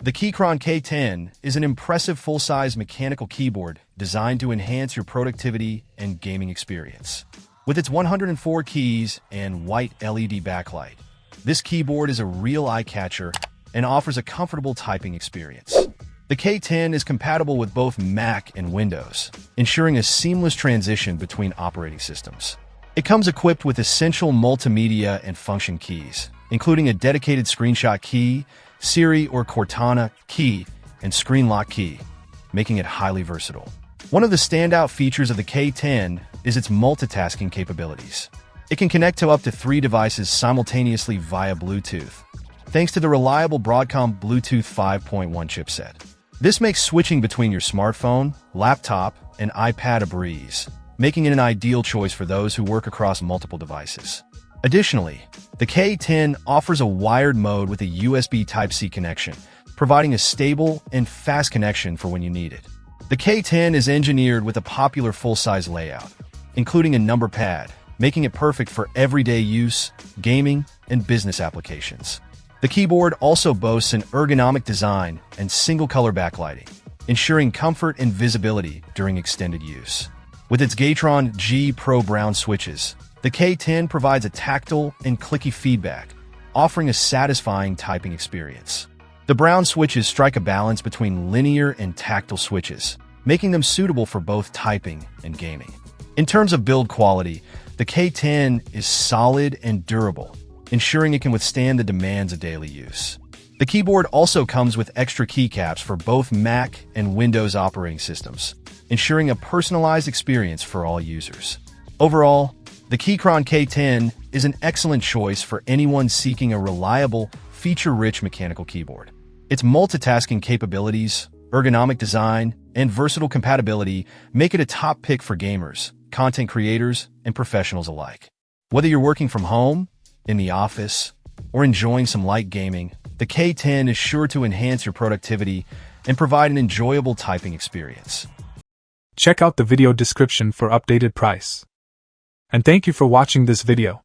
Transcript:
The Keychron K10 is an impressive full-size mechanical keyboard designed to enhance your productivity and gaming experience. With its 104 keys and white LED backlight, this keyboard is a real eye-catcher and offers a comfortable typing experience. The K10 is compatible with both Mac and Windows, ensuring a seamless transition between operating systems. It comes equipped with essential multimedia and function keys, including a dedicated screenshot key, Siri or Cortana key, and screen lock key, making it highly versatile. One of the standout features of the K10 is its multitasking capabilities. It can connect to up to 3 devices simultaneously via Bluetooth, thanks to the reliable Broadcom Bluetooth 5.1 chipset. This makes switching between your smartphone, laptop, and iPad a breeze, making it an ideal choice for those who work across multiple devices. Additionally, the K10 offers a wired mode with a USB Type-C connection, providing a stable and fast connection for when you need it. The K10 is engineered with a popular full-size layout, including a number pad, making it perfect for everyday use, gaming, and business applications. The keyboard also boasts an ergonomic design and single-color backlighting, ensuring comfort and visibility during extended use. With its Keychron G Pro Brown switches, the K10 provides a tactile and clicky feedback, offering a satisfying typing experience. The brown switches strike a balance between linear and tactile switches, making them suitable for both typing and gaming. In terms of build quality, the K10 is solid and durable, ensuring it can withstand the demands of daily use. The keyboard also comes with extra keycaps for both Mac and Windows operating systems, ensuring a personalized experience for all users. Overall, the Keychron K10 is an excellent choice for anyone seeking a reliable, feature-rich mechanical keyboard. Its multitasking capabilities, ergonomic design, and versatile compatibility make it a top pick for gamers, content creators, and professionals alike. Whether you're working from home, in the office, or enjoying some light gaming, the K10 is sure to enhance your productivity and provide an enjoyable typing experience. Check out the video description for updated price. And thank you for watching this video.